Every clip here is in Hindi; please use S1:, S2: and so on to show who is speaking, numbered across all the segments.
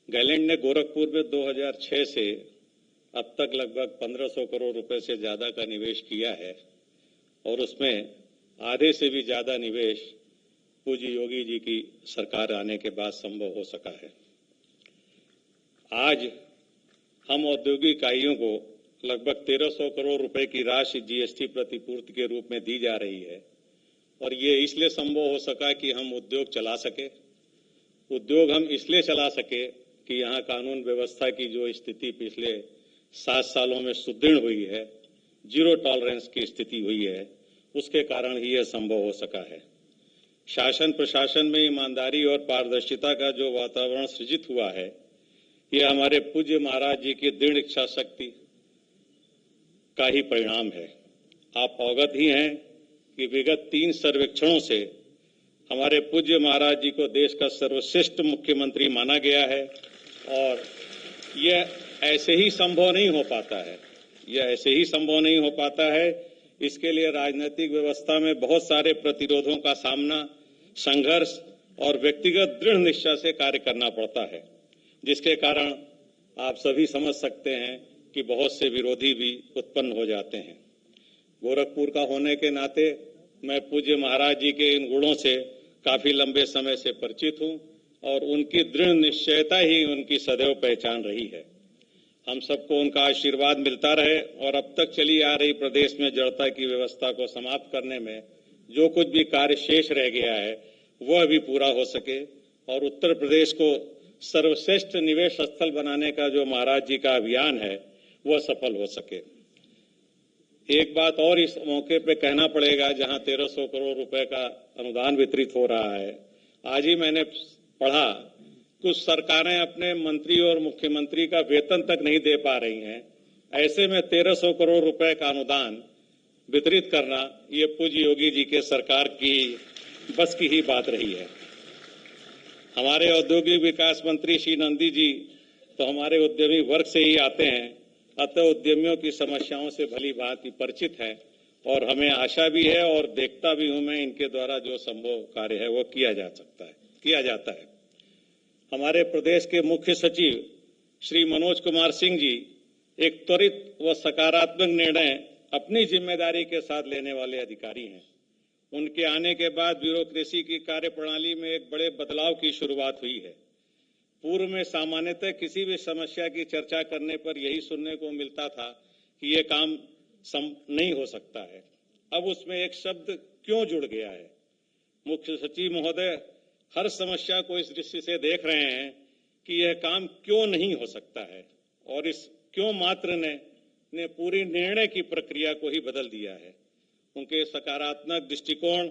S1: गैलेंड ने गोरखपुर में 2006 से अब तक लगभग 1500 करोड़ रुपए से ज्यादा का निवेश किया है और उसमें आधे से भी ज्यादा निवेश पूज्य योगी जी की सरकार आने के बाद संभव हो सका है। आज हम औद्योगिक इकाइयों को लगभग 1300 करोड़ रुपए की राशि जीएसटी प्रतिपूर्ति के रूप में दी जा रही है और ये इसलिए संभव हो सका कि हम उद्योग चला सके। उद्योग हम इसलिए चला सके कि यहाँ कानून व्यवस्था की जो स्थिति पिछले 7 सालों में सुदृढ़ हुई है, जीरो टॉलरेंस की स्थिति हुई है, उसके कारण ही यह संभव हो सका है। शासन प्रशासन में ईमानदारी और पारदर्शिता का जो वातावरण सृजित हुआ है, यह हमारे पूज्य महाराज जी की दृढ़ इच्छा शक्ति का ही परिणाम है। आप अवगत ही हैं कि विगत 3 सर्वेक्षणों से हमारे पूज्य महाराज जी को देश का सर्वश्रेष्ठ मुख्यमंत्री माना गया है और यह ऐसे ही संभव नहीं हो पाता है। इसके लिए राजनीतिक व्यवस्था में बहुत सारे प्रतिरोधों का सामना, संघर्ष और व्यक्तिगत दृढ़ निश्चय से कार्य करना पड़ता है, जिसके कारण आप सभी समझ सकते हैं कि बहुत से विरोधी भी उत्पन्न हो जाते हैं। गोरखपुर का होने के नाते मैं पूज्य महाराज जी के इन गुणों से काफी लंबे समय से परिचित हूं और उनकी दृढ़ निश्चयता ही उनकी सदैव पहचान रही है। हम सबको उनका आशीर्वाद मिलता रहे और अब तक चली आ रही प्रदेश में जड़ता की व्यवस्था को समाप्त करने में जो कुछ भी कार्य शेष रह गया है वह भी पूरा हो सके और उत्तर प्रदेश को सर्वश्रेष्ठ निवेश स्थल बनाने का जो महाराज जी का अभियान है वह सफल हो सके। एक बात और इस मौके पे कहना पड़ेगा, जहां 1300 करोड़ रुपए का अनुदान वितरित हो रहा है। आज ही मैंने पढ़ा कुछ सरकारें अपने मंत्री और मुख्यमंत्री का वेतन तक नहीं दे पा रही हैं। ऐसे में 1300 करोड़ रुपए का अनुदान वितरित करना ये पूज्य योगी जी के सरकार की बस की ही बात रही है। हमारे औद्योगिक विकास मंत्री श्री नंदी जी तो हमारे उद्यमी वर्ग से ही आते हैं, अतः उद्यमियों की समस्याओं से भली भांति परिचित है और हमें आशा भी है और देखता भी हूं मैं इनके द्वारा जो संभव कार्य है वो किया जाता है। हमारे प्रदेश के मुख्य सचिव श्री मनोज कुमार सिंह जी एक त्वरित व सकारात्मक निर्णय अपनी जिम्मेदारी के साथ लेने वाले अधिकारी हैं। उनके आने के बाद ब्यूरोक्रेसी की कार्यप्रणाली में एक बड़े बदलाव की शुरुआत हुई है। पूर्व में सामान्यतः किसी भी समस्या की चर्चा करने पर यही सुनने को मिलता था कि ये काम नहीं हो सकता है। अब उसमें एक शब्द क्यों जुड़ गया है। मुख्य सचिव महोदय हर समस्या को इस दृष्टि से देख रहे हैं कि यह काम क्यों नहीं हो सकता है और इस क्यों मात्र ने पूरी निर्णय की प्रक्रिया को ही बदल दिया है। उनके सकारात्मक दृष्टिकोण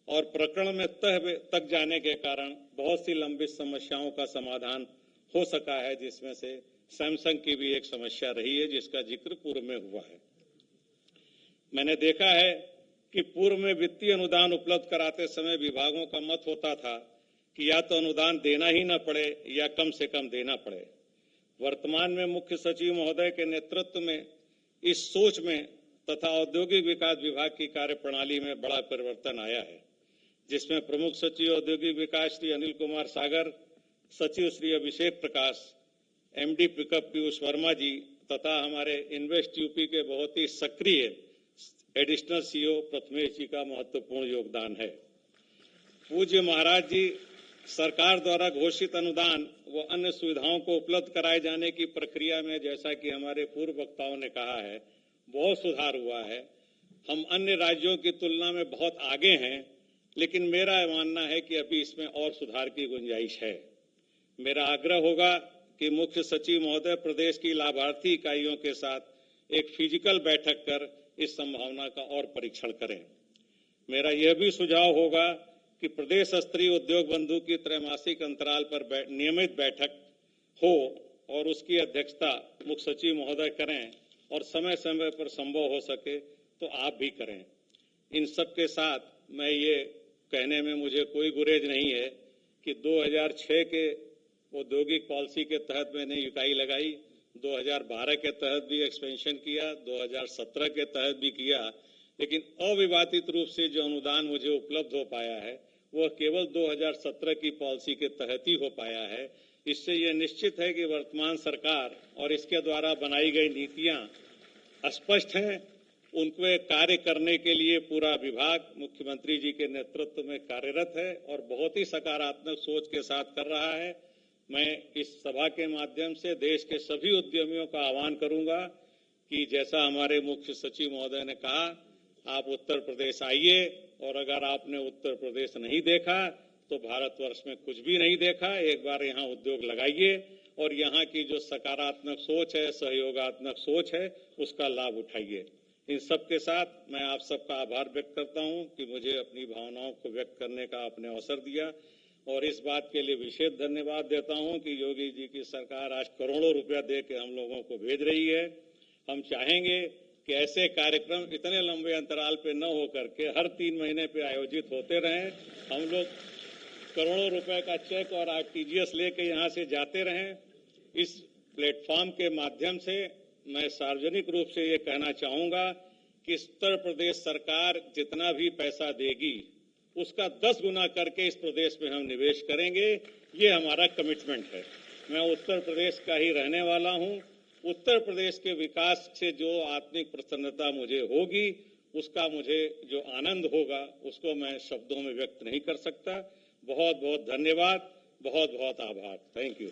S1: और प्रकरण में तह तक जाने के कारण बहुत सी लंबित समस्याओं का समाधान हो सका है, जिसमें से सैमसंग की भी एक समस्या रही है जिसका जिक्र पूर्व में हुआ है। मैंने देखा है कि पूर्व में वित्तीय अनुदान उपलब्ध कराते समय विभागों का मत होता था कि या तो अनुदान देना ही न पड़े या कम से कम देना पड़े। वर्तमान में मुख्य सचिव महोदय के नेतृत्व में इस सोच में तथा औद्योगिक विकास विभाग की कार्यप्रणाली में बड़ा परिवर्तन आया है, जिसमें प्रमुख सचिव औद्योगिक विकास श्री अनिल कुमार सागर, सचिव श्री अभिषेक प्रकाश, एमडी पिकअप पीयूष वर्मा जी तथा हमारे इन्वेस्ट यूपी के बहुत ही सक्रिय एडिशनल सीईओ प्रथमेश जी का महत्वपूर्ण योगदान है। पूज्य महाराज जी सरकार द्वारा घोषित अनुदान व अन्य सुविधाओं को उपलब्ध कराए जाने की प्रक्रिया में, जैसा कि हमारे पूर्व वक्ताओं ने कहा है, बहुत सुधार हुआ है। हम अन्य राज्यों की तुलना में बहुत आगे हैं, लेकिन मेरा मानना है कि अभी इसमें और सुधार की गुंजाइश है। मेरा आग्रह होगा कि मुख्य सचिव महोदय प्रदेश की लाभार्थी इकाइयों के साथ एक फिजिकल बैठक कर इस संभावना का और परीक्षण करें। मेरा यह भी सुझाव होगा कि प्रदेश स्तरीय उद्योग बंधु की त्रैमासिक अंतराल पर नियमित बैठक हो और उसकी अध्यक्षता मुख्य सचिव महोदय करें और समय समय पर संभव हो सके तो आप भी करें। इन सब के साथ मैं ये कहने में मुझे कोई गुरेज नहीं है कि 2006 के औद्योगिक पॉलिसी के तहत मैंने इकाई लगाई, 2012 के तहत भी एक्सपेंशन किया, 2017 के तहत भी किया, लेकिन अविवादित रूप से जो अनुदान मुझे उपलब्ध हो पाया है वह केवल 2017 की पॉलिसी के तहत ही हो पाया है। इससे यह निश्चित है कि वर्तमान सरकार और इसके द्वारा बनाई गई नीतियां स्पष्ट हैं। उनको कार्य करने के लिए पूरा विभाग मुख्यमंत्री जी के नेतृत्व में कार्यरत है और बहुत ही सकारात्मक सोच के साथ कर रहा है। मैं इस सभा के माध्यम से देश के सभी उद्यमियों का आह्वान करूंगा कि जैसा हमारे मुख्य सचिव महोदय ने कहा, आप उत्तर प्रदेश आइए और अगर आपने उत्तर प्रदेश नहीं देखा तो भारतवर्ष में कुछ भी नहीं देखा। एक बार यहाँ उद्योग लगाइए और यहाँ की जो सकारात्मक सोच है, सहयोगात्मक सोच है, उसका लाभ उठाइए। इन सब के साथ मैं आप सबका आभार व्यक्त करता हूं कि मुझे अपनी भावनाओं को व्यक्त करने का आपने अवसर दिया और इस बात के लिए विशेष धन्यवाद देता हूं कि योगी जी की सरकार आज करोड़ों रुपया दे के हम लोगों को भेज रही है। हम चाहेंगे कि ऐसे कार्यक्रम इतने लंबे अंतराल पे न हो करके हर 3 महीने पे आयोजित होते रहें। हम लोग करोड़ों रुपए का चेक और आरटीजीएस लेके यहाँ से जाते रहें। इस प्लेटफॉर्म के माध्यम से मैं सार्वजनिक रूप से ये कहना चाहूंगा कि उत्तर प्रदेश सरकार जितना भी पैसा देगी उसका 10 गुना करके इस प्रदेश में हम निवेश करेंगे। ये हमारा कमिटमेंट है। मैं उत्तर प्रदेश का ही रहने वाला हूं। उत्तर प्रदेश के विकास से जो आत्मिक प्रसन्नता मुझे होगी, उसका मुझे जो आनंद होगा, उसको मैं शब्दों में व्यक्त नहीं कर सकता। बहुत बहुत धन्यवाद, बहुत बहुत आभार। Thank you.